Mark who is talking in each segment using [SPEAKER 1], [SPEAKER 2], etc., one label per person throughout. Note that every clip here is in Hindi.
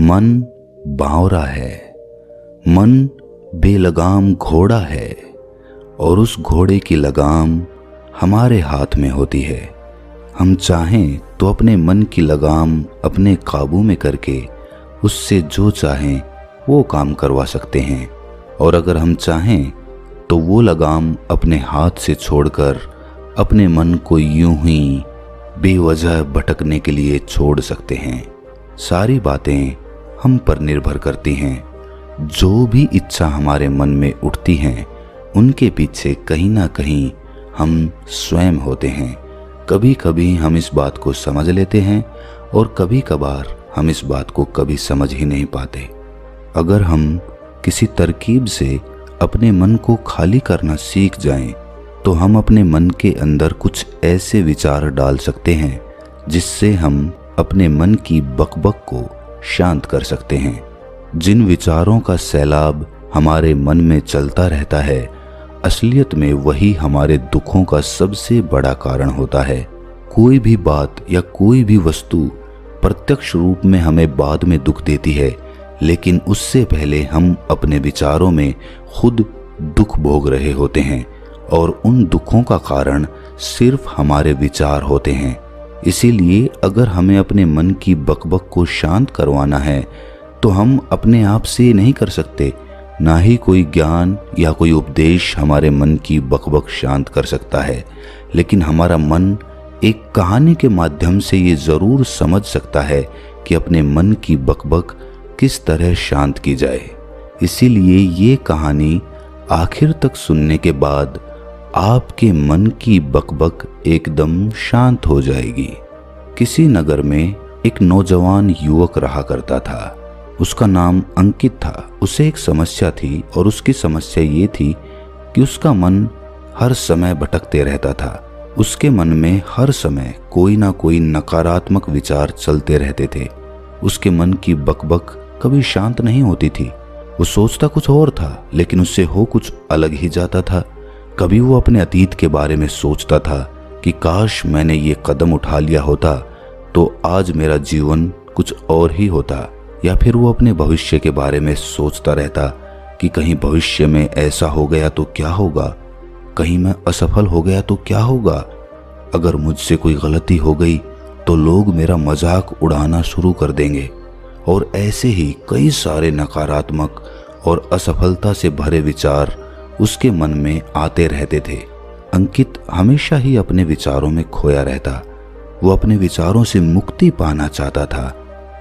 [SPEAKER 1] मन बावरा है, मन बेलगाम घोड़ा है और उस घोड़े की लगाम हमारे हाथ में होती है। हम चाहें तो अपने मन की लगाम अपने काबू में करके उससे जो चाहें वो काम करवा सकते हैं, और अगर हम चाहें तो वो लगाम अपने हाथ से छोड़कर अपने मन को यूं ही बेवजह भटकने के लिए छोड़ सकते हैं। सारी बातें हम पर निर्भर करती हैं। जो भी इच्छा हमारे मन में उठती हैं उनके पीछे कहीं ना कहीं हम स्वयं होते हैं। कभी कभी हम इस बात को समझ लेते हैं और कभी कभार हम इस बात को कभी समझ ही नहीं पाते। अगर हम किसी तरकीब से अपने मन को खाली करना सीख जाएं, तो हम अपने मन के अंदर कुछ ऐसे विचार डाल सकते हैं जिससे हम अपने मन की बकबक को शांत कर सकते हैं। जिन विचारों का सैलाब हमारे मन में चलता रहता है, असलियत में वही हमारे दुखों का सबसे बड़ा कारण होता है। कोई भी बात या कोई भी वस्तु प्रत्यक्ष रूप में हमें बाद में दुख देती है, लेकिन उससे पहले हम अपने विचारों में खुद दुख भोग रहे होते हैं, और उन दुखों का कारण सिर्फ हमारे विचार होते हैं। इसीलिए अगर हमें अपने मन की बकबक को शांत करवाना है तो हम अपने आप से नहीं कर सकते। ना ही कोई ज्ञान या कोई उपदेश हमारे मन की बकबक शांत कर सकता है, लेकिन हमारा मन एक कहानी के माध्यम से ये ज़रूर समझ सकता है कि अपने मन की बकबक किस तरह शांत की जाए। इसीलिए ये कहानी आखिर तक सुनने के बाद आपके मन की बकबक एकदम शांत हो जाएगी। किसी नगर में एक नौजवान युवक रहा करता था। उसका नाम अंकित था। उसे एक समस्या थी, और उसकी समस्या ये थी कि उसका मन हर समय भटकते रहता था। उसके मन में हर समय कोई ना कोई नकारात्मक विचार चलते रहते थे। उसके मन की बकबक कभी शांत नहीं होती थी। वो सोचता कुछ और था, लेकिन उससे हो कुछ अलग ही जाता था। कभी वो अपने अतीत के बारे में सोचता था कि काश मैंने ये कदम उठा लिया होता तो आज मेरा जीवन कुछ और ही होता, या फिर वो अपने भविष्य के बारे में सोचता रहता कि कहीं भविष्य में ऐसा हो गया तो क्या होगा, कहीं मैं असफल हो गया तो क्या होगा, अगर मुझसे कोई गलती हो गई तो लोग मेरा मजाक उड़ाना शुरू कर देंगे। और ऐसे ही कई सारे नकारात्मक और असफलता से भरे विचार उसके मन में आते रहते थे। अंकित हमेशा ही अपने विचारों में खोया रहता। वो अपने विचारों से मुक्ति पाना चाहता था।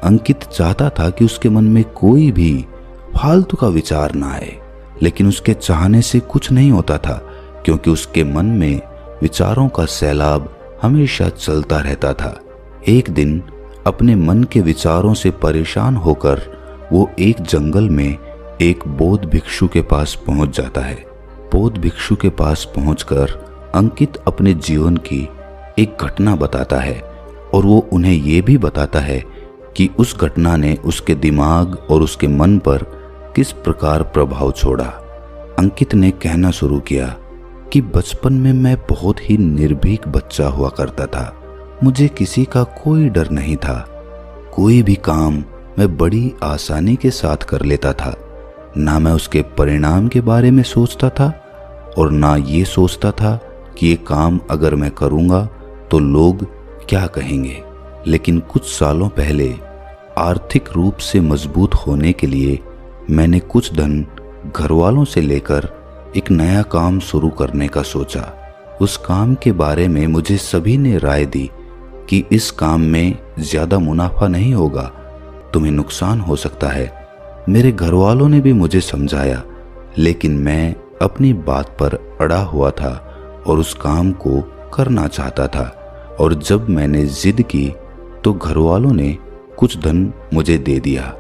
[SPEAKER 1] अंकित चाहता था कि उसके मन में कोई भी फालतू का विचार ना आए, लेकिन उसके चाहने से कुछ नहीं होता था, क्योंकि उसके मन में विचारों का सैलाब हमेशा चलता रहता था। एक दिन अपने मन के विचारों से परेशान होकर वो एक जंगल में एक बौद्ध भिक्षु के पास पहुंच जाता है। बौद्ध भिक्षु के पास पहुंचकर अंकित अपने जीवन की एक घटना बताता है, और वो उन्हें ये भी बताता है कि उस घटना ने उसके दिमाग और उसके मन पर किस प्रकार प्रभाव छोड़ा। अंकित ने कहना शुरू किया कि बचपन में मैं बहुत ही निर्भीक बच्चा हुआ करता था। मुझे किसी का कोई डर नहीं था। कोई भी काम मैं बड़ी आसानी के साथ कर लेता था। ना मैं उसके परिणाम के बारे में सोचता था, और ना ये सोचता था कि ये काम अगर मैं करूँगा तो लोग क्या कहेंगे। लेकिन कुछ सालों पहले आर्थिक रूप से मजबूत होने के लिए मैंने कुछ धन घर वालों से लेकर एक नया काम शुरू करने का सोचा। उस काम के बारे में मुझे सभी ने राय दी कि इस काम में ज़्यादा मुनाफा नहीं होगा, तुम्हें नुकसान हो सकता है। मेरे घर वालों ने भी मुझे समझाया, लेकिन मैं अपनी बात पर अड़ा हुआ था और उस काम को करना चाहता था। और जब मैंने जिद की तो घर वालों ने कुछ धन मुझे दे दिया।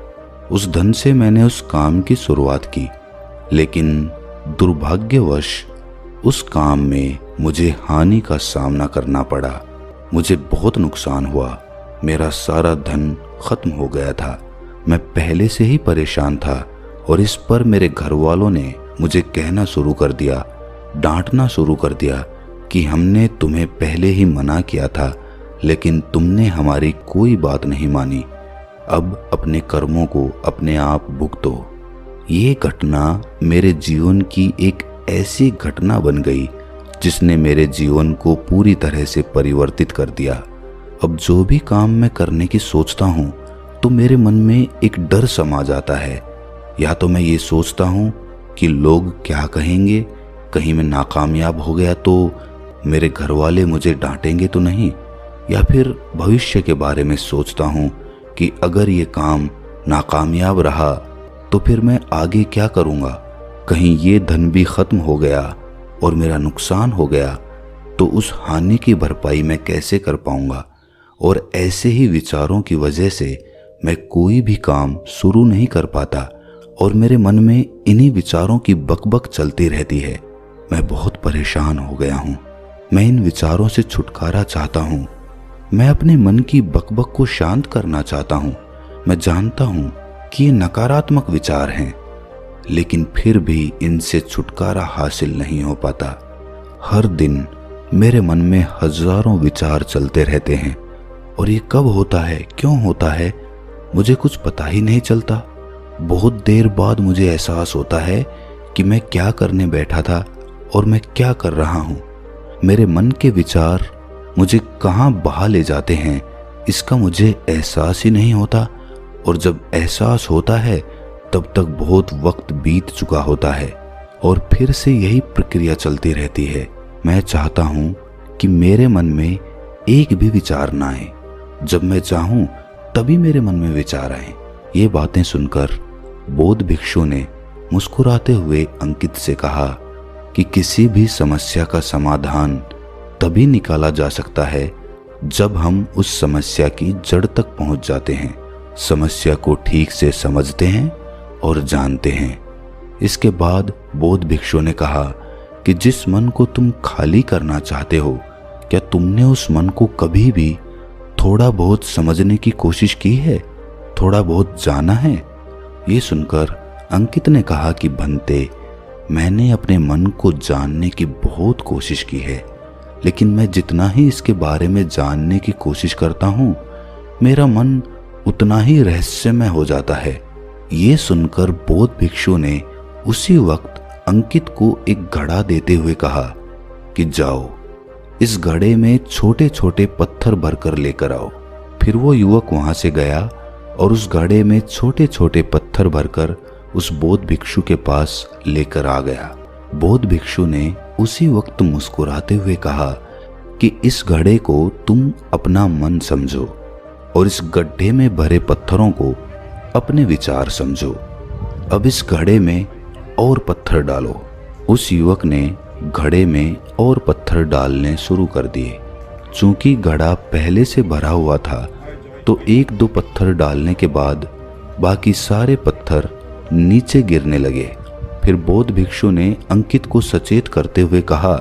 [SPEAKER 1] उस धन से मैंने उस काम की शुरुआत की, लेकिन दुर्भाग्यवश उस काम में मुझे हानि का सामना करना पड़ा। मुझे बहुत नुकसान हुआ। मेरा सारा धन खत्म हो गया था। मैं पहले से ही परेशान था, और इस पर मेरे घर वालों ने मुझे कहना शुरू कर दिया, डांटना शुरू कर दिया कि हमने तुम्हें पहले ही मना किया था, लेकिन तुमने हमारी कोई बात नहीं मानी। अब अपने कर्मों को अपने आप भुगतो। ये घटना मेरे जीवन की एक ऐसी घटना बन गई जिसने मेरे जीवन को पूरी तरह से परिवर्तित कर दिया। अब जो भी काम मैं करने की सोचता हूँ तो मेरे मन में एक डर समा जाता है। या तो मैं ये सोचता हूँ कि लोग क्या कहेंगे, कहीं मैं नाकामयाब हो गया तो मेरे घर वाले मुझे डांटेंगे तो नहीं, या फिर भविष्य के बारे में सोचता हूँ कि अगर ये काम नाकामयाब रहा तो फिर मैं आगे क्या करूँगा, कहीं ये धन भी खत्म हो गया और मेरा नुकसान हो गया तो उस हानि की भरपाई मैं कैसे कर पाऊँगा। और ऐसे ही विचारों की वजह से मैं कोई भी काम शुरू नहीं कर पाता और मेरे मन में इन्हीं विचारों की बकबक चलती रहती है। मैं बहुत परेशान हो गया हूँ। मैं इन विचारों से छुटकारा चाहता हूँ। मैं अपने मन की बकबक को शांत करना चाहता हूँ। मैं जानता हूँ कि ये नकारात्मक विचार हैं, लेकिन फिर भी इनसे छुटकारा हासिल नहीं हो पाता। हर दिन मेरे मन में हजारों विचार चलते रहते हैं और ये कब होता है, क्यों होता है, मुझे कुछ पता ही नहीं चलता। बहुत देर बाद मुझे एहसास होता है कि मैं क्या करने बैठा था और मैं क्या कर रहा हूँ। मेरे मन के विचार मुझे कहाँ बहा ले जाते हैं इसका मुझे एहसास ही नहीं होता, और जब एहसास होता है तब तक बहुत वक्त बीत चुका होता है और फिर से यही प्रक्रिया चलती रहती है। मैं चाहता हूँ कि मेरे मन में एक भी विचार ना आए। जब मैं चाहूँ तभी मेरे मन में विचार आए। ये बातें सुनकर बौद्ध भिक्षु ने मुस्कुराते हुए अंकित से कहा कि किसी भी समस्या का समाधान तभी निकाला जा सकता है जब हम उस समस्या की जड़ तक पहुंच जाते हैं, समस्या को ठीक से समझते हैं और जानते हैं। इसके बाद बौद्ध भिक्षु ने कहा कि जिस मन को तुम खाली करना चाहते हो, क्या तुमने उस मन को कभी भी थोड़ा बहुत समझने की कोशिश की है, थोड़ा बहुत जाना है? ये सुनकर अंकित ने कहा कि भंते, मैंने अपने मन को जानने की बहुत कोशिश की है, लेकिन मैं जितना ही इसके बारे में जानने की कोशिश करता हूँ मेरा मन उतना ही रहस्यमय हो जाता है। ये सुनकर बौद्ध भिक्षु ने उसी वक्त अंकित को एक घड़ा देते हुए कहा कि जाओ, इस घड़े में छोटे छोटे पत्थर भरकर लेकर आओ। फिर वो युवक वहां से गया और उस घड़े में छोटे छोटे पत्थर भरकर उस बौद्ध भिक्षु के पास लेकर आ गया। बौद्ध भिक्षु ने उसी वक्त मुस्कुराते हुए कहा कि इस घड़े को तुम अपना मन समझो और इस गड्ढे में भरे पत्थरों को अपने विचार समझो। अब इस घड़े में और पत्थर डालो। उस युवक ने घड़े में और पत्थर डालने शुरू कर दिए। चूंकि घड़ा पहले से भरा हुआ था तो एक दो पत्थर डालने के बाद बाकी सारे पत्थर नीचे गिरने लगे। फिर बौद्ध भिक्षु ने अंकित को सचेत करते हुए कहा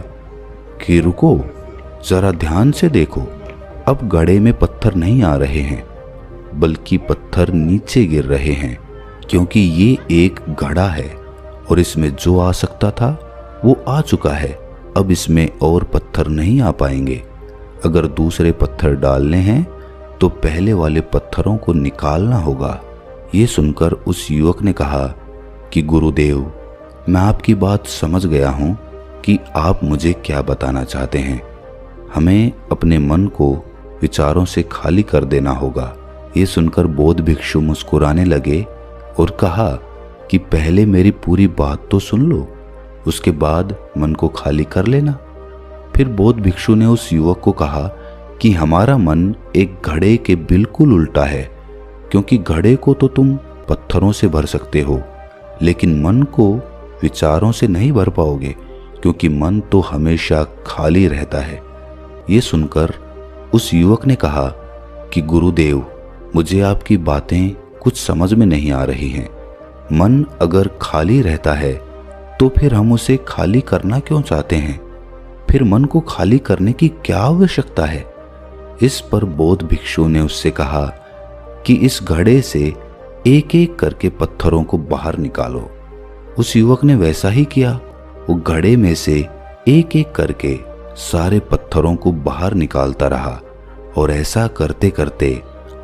[SPEAKER 1] कि रुको, जरा ध्यान से देखो, अब घड़े में पत्थर नहीं आ रहे हैं बल्कि पत्थर नीचे गिर रहे हैं, क्योंकि ये एक घड़ा है और इसमें जो आ सकता था वो आ चुका है। अब इसमें और पत्थर नहीं आ पाएंगे। अगर दूसरे पत्थर डालने हैं तो पहले वाले पत्थरों को निकालना होगा। ये सुनकर उस युवक ने कहा कि गुरुदेव, मैं आपकी बात समझ गया हूँ कि आप मुझे क्या बताना चाहते हैं। हमें अपने मन को विचारों से खाली कर देना होगा। ये सुनकर बौद्ध भिक्षु मुस्कुराने लगे और कहा कि पहले मेरी पूरी बात तो सुन लो, उसके बाद मन को खाली कर लेना। फिर बौद्ध भिक्षु ने उस युवक को कहा कि हमारा मन एक घड़े के बिल्कुल उल्टा है, क्योंकि घड़े को तो तुम पत्थरों से भर सकते हो, लेकिन मन को विचारों से नहीं भर पाओगे, क्योंकि मन तो हमेशा खाली रहता है। ये सुनकर उस युवक ने कहा कि गुरुदेव, मुझे आपकी बातें कुछ समझ में नहीं आ रही हैं। मन अगर खाली रहता है तो फिर हम उसे खाली करना क्यों चाहते हैं? फिर मन को खाली करने की क्या आवश्यकता है? इस पर बौद्ध भिक्षु ने उससे कहा कि इस घड़े से एक एक करके पत्थरों को बाहर निकालो। उस युवक ने वैसा ही किया। वो घड़े में से एक एक करके सारे पत्थरों को बाहर निकालता रहा और ऐसा करते करते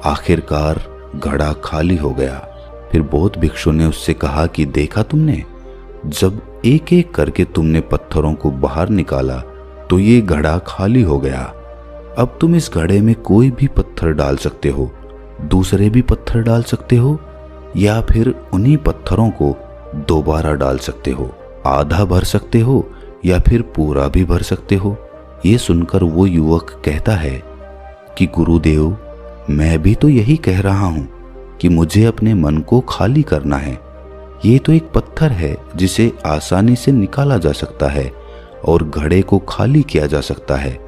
[SPEAKER 1] आखिरकार घड़ा खाली हो गया। फिर बौद्ध भिक्षु ने उससे कहा कि देखा तुमने, जब एक एक करके तुमने पत्थरों को बाहर निकाला तो ये घड़ा खाली हो गया। अब तुम इस घड़े में कोई भी पत्थर डाल सकते हो, दूसरे भी पत्थर डाल सकते हो, या फिर उन्हीं पत्थरों को दोबारा डाल सकते हो। आधा भर सकते हो या फिर पूरा भी भर सकते हो। ये सुनकर वो युवक कहता है कि गुरुदेव, मैं भी तो यही कह रहा हूं कि मुझे अपने मन को खाली करना है। ये तो एक पत्थर है जिसे आसानी से निकाला जा सकता है और घड़े को खाली किया जा सकता है,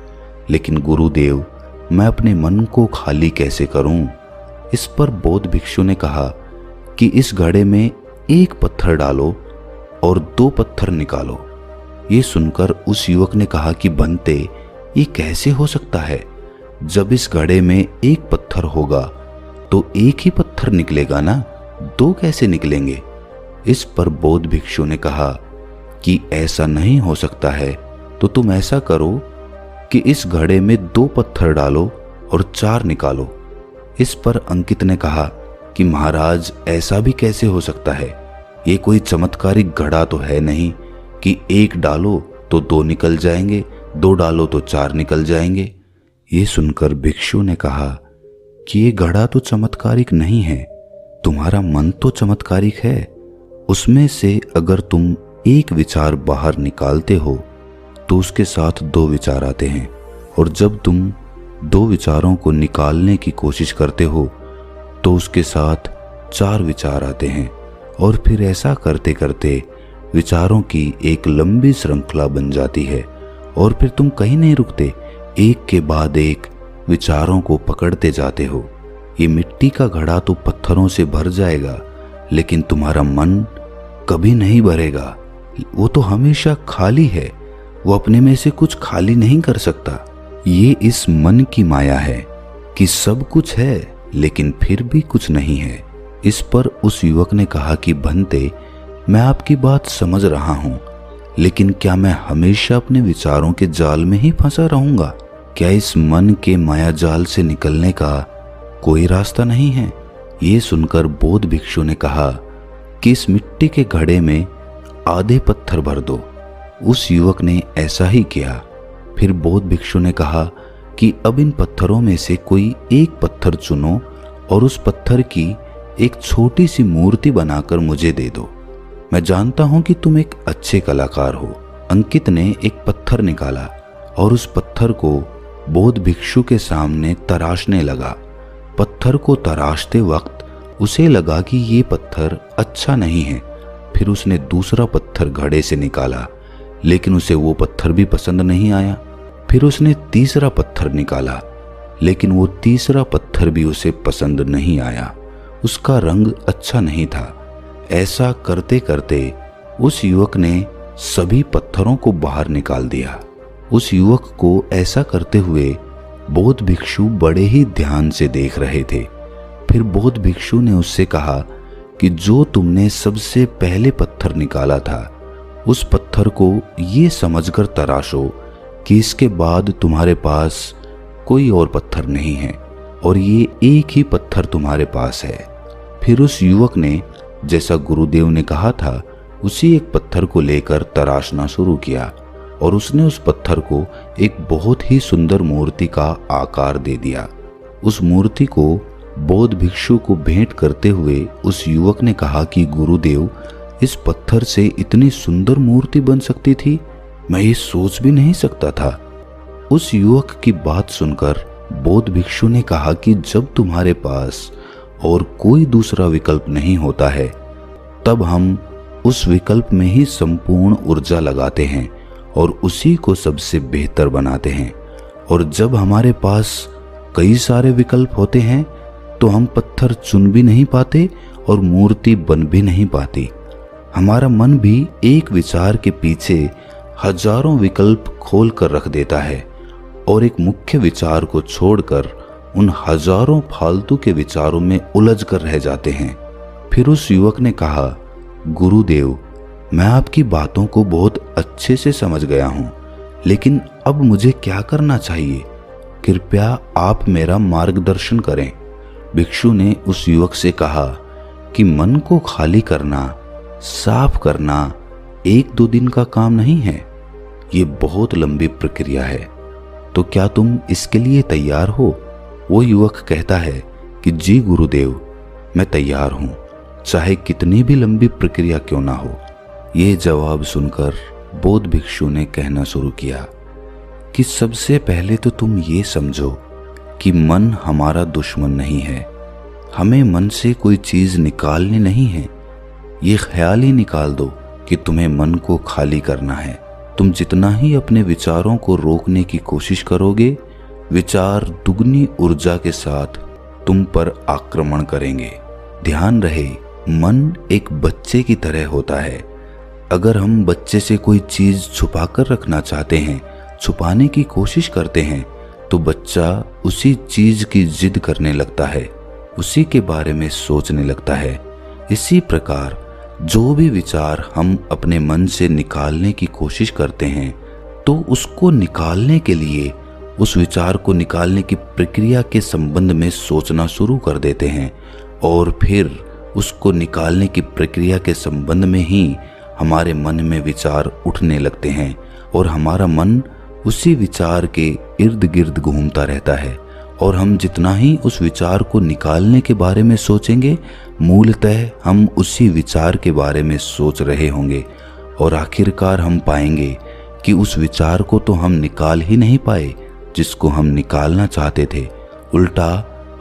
[SPEAKER 1] लेकिन गुरुदेव, मैं अपने मन को खाली कैसे करूं? इस पर बौद्ध भिक्षु ने कहा कि इस घड़े में एक पत्थर डालो और 2 पत्थर निकालो। ये सुनकर उस युवक ने कहा कि बनते, ये कैसे हो सकता है? जब इस घड़े में एक पत्थर होगा तो एक ही पत्थर निकलेगा ना, 2 कैसे निकलेंगे? इस पर बौद्ध भिक्षु ने कहा कि ऐसा नहीं हो सकता है, तो तुम ऐसा करो कि इस घड़े में 2 पत्थर डालो और 4 निकालो। इस पर अंकित ने कहा कि महाराज, ऐसा भी कैसे हो सकता है? ये कोई चमत्कारिक घड़ा तो है नहीं कि 1 डालो तो 2 निकल जाएंगे, 2 डालो तो 4 निकल जाएंगे। ये सुनकर भिक्षु ने कहा कि ये घड़ा तो चमत्कारिक नहीं है, तुम्हारा मन तो चमत्कारिक है। उसमें से अगर तुम एक विचार बाहर निकालते हो तो उसके साथ 2 विचार आते हैं, और जब तुम 2 विचारों को निकालने की कोशिश करते हो तो उसके साथ 4 विचार आते हैं, और फिर ऐसा करते करते विचारों की एक लंबी श्रृंखला बन जाती है, और फिर तुम कहीं नहीं रुकते, एक के बाद एक विचारों को पकड़ते जाते हो। ये मिट्टी का घड़ा तो पत्थरों से भर जाएगा, लेकिन तुम्हारा मन कभी नहीं भरेगा। वो तो हमेशा खाली है, वो अपने में से कुछ खाली नहीं कर सकता। ये इस मन की माया है कि सब कुछ है लेकिन फिर भी कुछ नहीं है। इस पर उस युवक ने कहा कि बनते, मैं आपकी बात समझ रहा हूं, लेकिन क्या मैं हमेशा अपने विचारों के जाल में ही फंसा रहूंगा? क्या इस मन के माया जाल से निकलने का कोई रास्ता नहीं है? ये सुनकर बौद्ध भिक्षु ने कहा कि इस मिट्टी के घड़े में आधे पत्थर भर दो। उस युवक ने ऐसा ही किया। फिर बौद्ध भिक्षु ने कहा कि अब इन पत्थरों में से कोई एक पत्थर चुनो और उस पत्थर की एक छोटी सी मूर्ति बनाकर मुझे दे दो। मैं जानता हूं कि तुम एक अच्छे कलाकार हो। अंकित ने एक पत्थर निकाला और उस पत्थर को बौद्ध भिक्षु के सामने तराशने लगा। पत्थर को तराशते वक्त उसे लगा कि ये पत्थर अच्छा नहीं है। फिर उसने दूसरा पत्थर घड़े से निकाला, लेकिन उसे वो पत्थर भी पसंद नहीं आया। फिर उसने तीसरा पत्थर निकाला, लेकिन वो तीसरा पत्थर भी उसे पसंद नहीं आया। उसका रंग अच्छा नहीं था। ऐसा करते करते उस युवक ने सभी पत्थरों को बाहर निकाल दिया। उस युवक को ऐसा करते हुए बौद्ध भिक्षु बड़े ही ध्यान से देख रहे थे। फिर बौद्ध भिक्षु ने उससे कहा कि जो तुमने सबसे पहले पत्थर निकाला था, उस पत्थर को ये समझकर तराशो कि इसके बाद तुम्हारे पास कोई और पत्थर नहीं है और ये एक ही पत्थर तुम्हारे पास है। फिर उस युवक ने जैसा गुरुदेव ने कहा था उसी एक पत्थर को लेकर तराशना शुरू किया और उसने उस पत्थर को एक बहुत ही सुंदर मूर्ति का आकार दे दिया। उस मूर्ति को बौद्ध भिक्षु को भेंट करते हुए उस युवक ने कहा कि गुरुदेव, इस पत्थर से इतनी सुंदर मूर्ति बन सकती थी, मैं ये सोच भी नहीं सकता था। उस युवक की बात सुनकर बौद्ध भिक्षु ने कहा कि जब तुम्हारे पास और कोई दूसरा विकल्प नहीं होता है, तब हम उस विकल्प में ही संपूर्ण ऊर्जा लगाते हैं और उसी को सबसे बेहतर बनाते हैं। और जब हमारे पास कई सारे विकल्प होते हैं तो हम पत्थर चुन भी नहीं पाते और मूर्ति बन भी नहीं पाती। हमारा मन भी एक विचार के पीछे हजारों विकल्प खोल कर रख देता है और एक मुख्य विचार को छोड़कर उन हजारों फालतू के विचारों में उलझ कर रह जाते हैं। फिर उस युवक ने कहा, गुरुदेव, मैं आपकी बातों को बहुत अच्छे से समझ गया हूँ, लेकिन अब मुझे क्या करना चाहिए? कृपया आप मेरा मार्गदर्शन करें। भिक्षु ने उस युवक से कहा कि मन को खाली करना, साफ करना 1-2 दिन का काम नहीं है, ये बहुत लंबी प्रक्रिया है। तो क्या तुम इसके लिए तैयार हो? वो युवक कहता है कि जी गुरुदेव, मैं तैयार हूँ, चाहे कितनी भी लंबी प्रक्रिया क्यों ना हो। ये जवाब सुनकर बौद्ध भिक्षु ने कहना शुरू किया कि सबसे पहले तो तुम ये समझो कि मन हमारा दुश्मन नहीं है। हमें मन से कोई चीज़ निकालनी नहीं है। ये ख्याल ही निकाल दो कि तुम्हें मन को खाली करना है। तुम जितना ही अपने विचारों को रोकने की कोशिश करोगे, विचार दुगनी ऊर्जा के साथ तुम पर आक्रमण करेंगे। ध्यान रहे, मन एक बच्चे की तरह होता है। अगर हम बच्चे से कोई चीज़ छुपा कर रखना चाहते हैं, छुपाने की कोशिश करते हैं, तो बच्चा उसी चीज़ की जिद करने लगता है, उसी के बारे में सोचने लगता है। इसी प्रकार जो भी विचार हम अपने मन से निकालने की कोशिश करते हैं, तो उसको निकालने के लिए, उस विचार को निकालने की प्रक्रिया के संबंध में सोचना शुरू कर देते हैं और फिर उसको निकालने की प्रक्रिया के संबंध में ही हमारे मन में विचार उठने लगते हैं और हमारा मन उसी विचार के इर्द गिर्द घूमता रहता है। और हम जितना ही उस विचार को निकालने के बारे में सोचेंगे, मूलतः हम उसी विचार के बारे में सोच रहे होंगे और आखिरकार हम पाएंगे कि उस विचार को तो हम निकाल ही नहीं पाए जिसको हम निकालना चाहते थे। उल्टा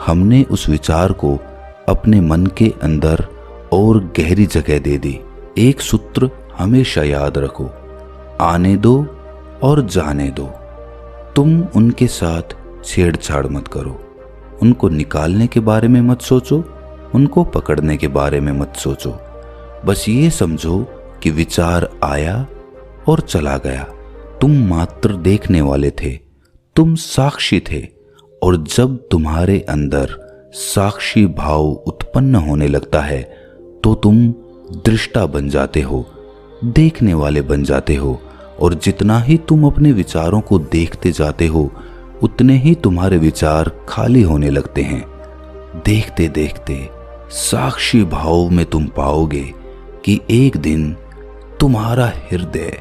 [SPEAKER 1] हमने उस विचार को अपने मन के अंदर और गहरी जगह दे दी। एक सूत्र हमेशा याद रखो, आने दो और जाने दो। तुम उनके साथ छेड़छाड़ मत करो। उनको निकालने के बारे में मत सोचो, उनको पकड़ने के बारे में मत सोचो। बस ये समझो कि विचार आया और चला गया। तुम मात्र देखने वाले थे, तुम साक्षी थे। और जब तुम्हारे अंदर साक्षी भाव उत्पन्न होने लगता है तो तुम दृष्टा बन जाते हो, देखने वाले बन जाते हो। और जितना ही तुम अपने विचारों को देखते जाते हो, उतने ही तुम्हारे विचार खाली होने लगते हैं। देखते देखते साक्षी भाव में तुम पाओगे कि एक दिन तुम्हारा हृदय,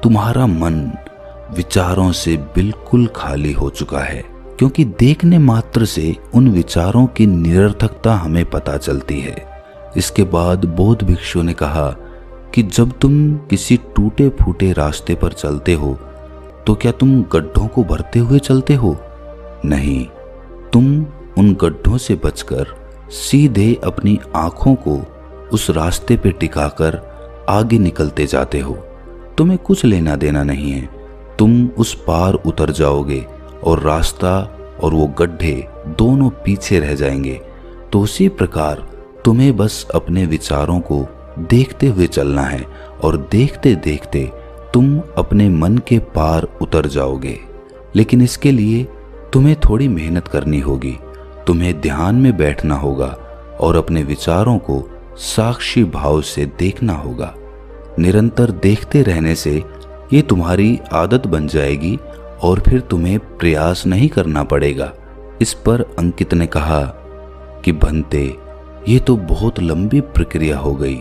[SPEAKER 1] तुम्हारा मन विचारों से बिल्कुल खाली हो चुका है। क्योंकि देखने मात्र से उन विचारों की निरर्थकता हमें पता चलती है। इसके बाद बौद्ध भिक्षु ने कहा कि जब तुम किसी टूटे फूटे रास्ते पर चलते हो तो क्या तुम गड्ढों को भरते हुए चलते हो? नहीं, तुम उन गड्ढों से बचकर सीधे अपनी आंखों को उस रास्ते पे टिकाकर आगे निकलते जाते हो। तुम्हें कुछ लेना देना नहीं है। तुम उस पार उतर जाओगे और रास्ता और वो गड्ढे दोनों पीछे रह जाएंगे। तो उसी प्रकार तुम्हें बस अपने विचारों को देखते हुए चलना है और देखते देखते तुम अपने मन के पार उतर जाओगे। लेकिन इसके लिए तुम्हें थोड़ी मेहनत करनी होगी। तुम्हें ध्यान में बैठना होगा और अपने विचारों को साक्षी भाव से देखना होगा। निरंतर देखते रहने से ये तुम्हारी आदत बन जाएगी और फिर तुम्हें प्रयास नहीं करना पड़ेगा। इस पर अंकित ने कहा कि भंते, ये तो बहुत लंबी प्रक्रिया हो गई,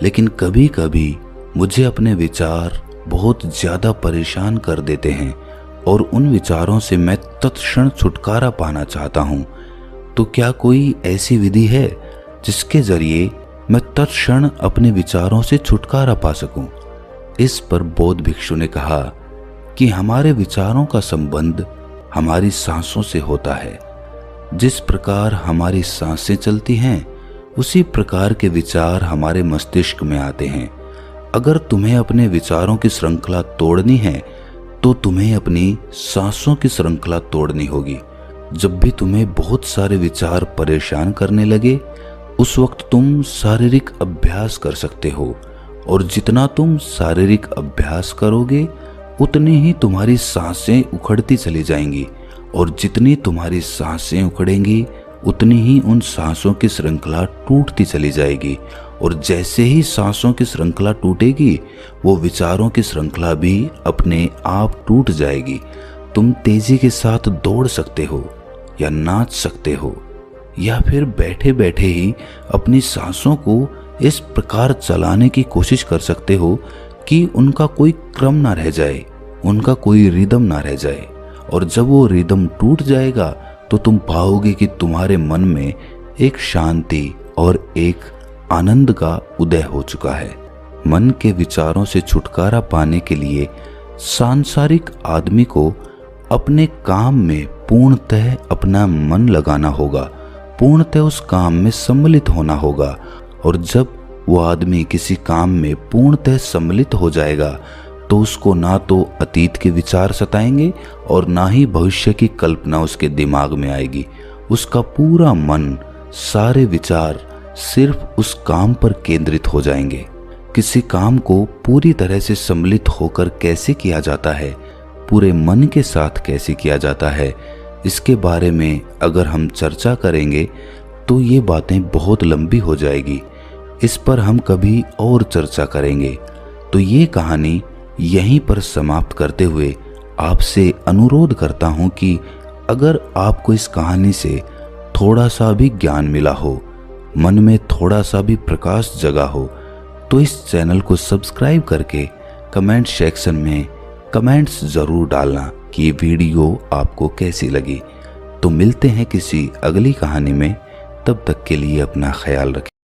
[SPEAKER 1] लेकिन कभी कभी मुझे अपने विचार बहुत ज़्यादा परेशान कर देते हैं और उन विचारों से मैं तत्क्षण छुटकारा पाना चाहता हूँ। तो क्या कोई ऐसी विधि है जिसके जरिए मैं तत्क्षण अपने विचारों से छुटकारा पा सकूं? इस पर बौद्ध भिक्षु ने कहा कि हमारे विचारों का संबंध हमारी सांसों से होता है। जिस प्रकार हमारी सांसें चलती हैं, उसी प्रकार के विचार हमारे मस्तिष्क में आते हैं। अगर तुम्हें अपने विचारों की श्रृंखला तोड़नी है तो तुम्हें अपनी सांसों की श्रृंखला तोड़नी होगी। जब भी तुम्हें बहुत सारे विचार परेशान करने लगे, उस वक्त तुम शारीरिक अभ्यास कर सकते हो और जितना तुम शारीरिक अभ्यास करोगे उतनी ही तुम्हारी सांसें उखड़ती चली जाएंगी और जितनी तुम्हारी सांसें उखड़ेंगी उतनी ही उन सांसों की श्रृंखला टूटती चली जाएगी। और जैसे ही सांसों की श्रृंखला टूटेगी, वो विचारों की श्रृंखला भी अपने आप टूट जाएगी। तुम तेजी के साथ दौड़ सकते हो या नाच सकते हो या फिर बैठे बैठे ही अपनी सांसों को इस प्रकार चलाने की कोशिश कर सकते हो कि उनका कोई क्रम ना रह जाए, उनका कोई रिदम ना रह जाए। और जब वो रिदम टूट जाएगा तो तुम पाओगे कि तुम्हारे मन में एक शांति और एक आनंद का उदय हो चुका है। मन के विचारों से छुटकारा पाने के लिए सांसारिक आदमी को अपने काम में पूर्णतः अपना मन लगाना होगा, पूर्णतः उस काम में सम्मिलित होना होगा। और जब वो आदमी किसी काम में पूर्णतः सम्मिलित हो जाएगा तो उसको ना तो अतीत के विचार सताएंगे और ना ही भविष्य की कल्पना उसके दिमाग में आएगी। उसका पूरा मन, सारे विचार सिर्फ उस काम पर केंद्रित हो जाएंगे। किसी काम को पूरी तरह से सम्मिलित होकर कैसे किया जाता है, पूरे मन के साथ कैसे किया जाता है, इसके बारे में अगर हम चर्चा करेंगे तो ये बातें बहुत लंबी हो जाएगी। इस पर हम कभी और चर्चा करेंगे। तो ये कहानी यहीं पर समाप्त करते हुए आपसे अनुरोध करता हूँ कि अगर आपको इस कहानी से थोड़ा सा भी ज्ञान मिला हो, मन में थोड़ा सा भी प्रकाश जगा हो, तो इस चैनल को सब्सक्राइब करके कमेंट सेक्शन में कमेंट्स ज़रूर डालना कि ये वीडियो आपको कैसी लगी। तो मिलते हैं किसी अगली कहानी में, तब तक के लिए अपना ख्याल रखें।